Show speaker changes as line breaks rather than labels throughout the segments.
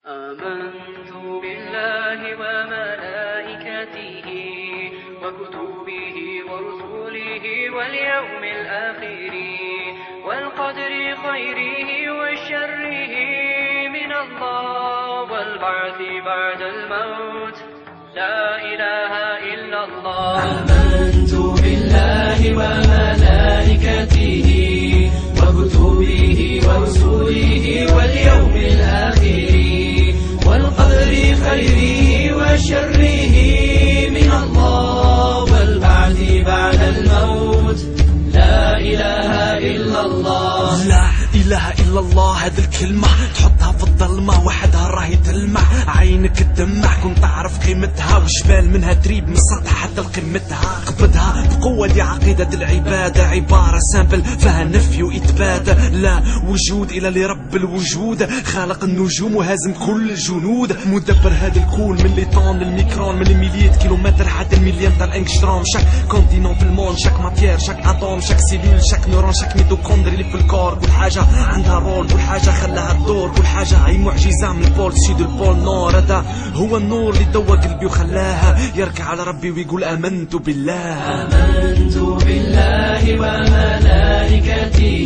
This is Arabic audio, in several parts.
آمنت بالله وملائكته وكتبه ورسله واليوم الآخر والقدر خيره وشره من الله والبعث بعد الموت لا إله إلا الله.
آمنت بالله وملائكته وكتبه ورسله واليوم الآخر والقدر خيره وشره من الله والبعث بعد الموت لا إله إلا الله.
لا إله إلا الله، هذه الكلمة تحطها في الظلمة وحدها راهي تلمع، عينك تدمع كنت تعرف قيمتها، وجبال منها تريب من سطح حتى لقمتها. قبضها بقوة دي عقيدة العبادة، عبارة سامبل فيها نفي وإثبات، لا وجود إلا لرب الوجود خالق النجوم وهازم كل الجنود، مدبر هذا الكون من لي طون للميكرون، من المليات كيلومتر حتى المليون تاع الانكستروم، شاك كونتينون في المون، شاك ماتير، شاك اتوم، شاك سيلول، شاك نورون، شاك ميتوكوندري اللي في الكور، كل حاجة عندها رول، كل حاجة خلاها الدور، كل حاجة هي معجزة من البول سيد البول نور. هذا هو النور اللي دوا قلبي وخلاها يركع على ربي ويقول آمنت بالله.
آمنت بالله وملائكته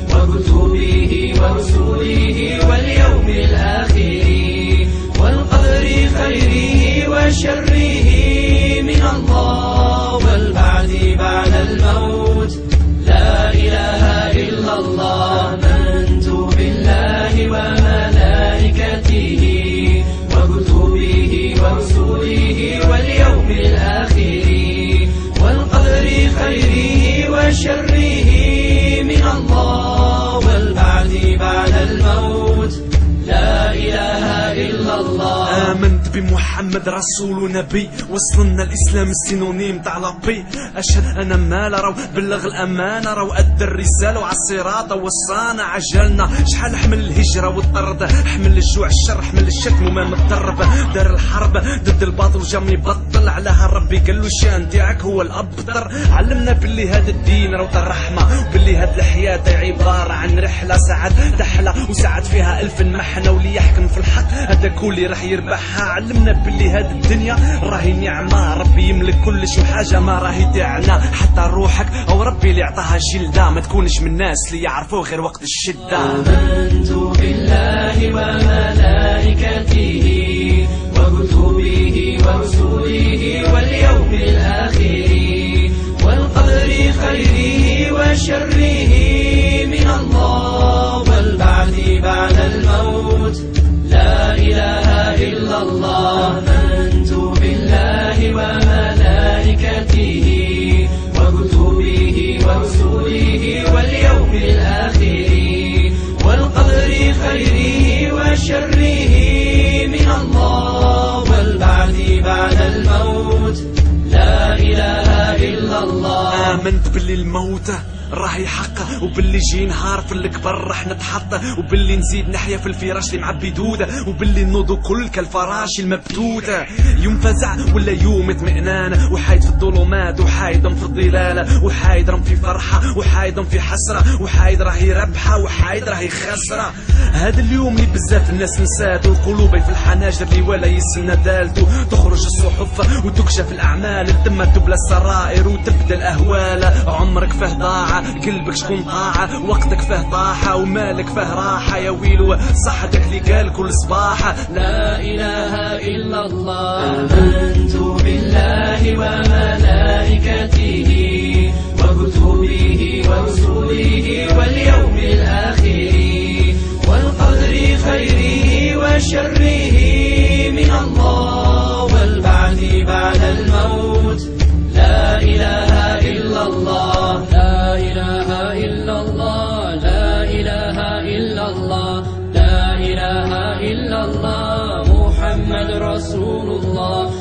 وكتبه ورسله واليوم الآخر والقدر خيره وشره من الله والبعث بعد الموت لا إله إلا الله. آمنت بالله وملائكته وكتبه ورسله واليوم الآخر والقدر خيره وشره من الله والبعث بعد الموت لا إله إلا الله.
آمنت بمحمد رسول ونبي، وصلنا الإسلام السينونيم تاع لابي، أشهد أنا ما راو بلغ الأمانة، راو أدى الرسالة وعلى الصراط وصانا عجلنا، شحال حمل الهجرة والطرد، حمل الجوع الشر، حمل الشتم وما متدرب، دار الحرب ضد الباطل وجام يبطل، علىها ربي قال له الشان تاعك هو الأبطر، علمنا باللي هذا الدين راو الرحمة، وباللي هاد الحياة عبارة عن رحلة، ساعات تحلى وساعات فيها ألف محنة، واللي يحكم في الحق هذا كل راح يربحها، علمنا باللي هاد الدنيا راهي نعمة، ربي يملك كل شي حاجة ما راهي تاعنا، حتى روحك أو ربي اللي عطاها جلدة، ما تكونش من الناس اللي يعرفوه غير وقت الشدة.
آمنت بالله وملائكته وكتبه ورسله واليوم الآخر والقدر خيره وشره من الله والبعث بعد الموت لا إله إلا الله. آمنت بالله وملائكته وكتبه ورسله واليوم الآخر والقدر خيره وشره من الله والبعث بعد الموت لا إله إلا الله.
آمنت باللي الموتى راهي حقه، وباللي جي نهار في الكبر راح نتحط، وباللي نزيد نحيا في الفراش اللي معبي دودة، وباللي نوضو كل كالفراش المبتوتة، يوم فزع ولا يوم اطمئنان، وحايد في الظلمات وحايد في الظلال، وحايد رم في فرحة وحايد في حسرة، وحايد راهي ربحة وحايد راهي خسرة. هذا اليوم اللي بزاف الناس نساتو، القلوب في الحناجر اللي ولا يسنا دالتو، تخرج الصحف وتكشف الأعمال، تم تبلى السرائر وتبدأ الأهوال، عمرك فيه ضاع، قلبك شكون طاعة، وقتك فيه طاحة ومالك فيه راحة، يا ويلو صحتك اللي قال كل صباحة
لا إله إلا الله. آمنت بالله وملائكته وكتبه ورسله واليوم الآخر والقدر خيره وشره من الله والبعث بعد الموت لا إله إلا الله. لا إله إلا الله. لا إله إلا الله. لا إله إلا الله. محمد رسول الله.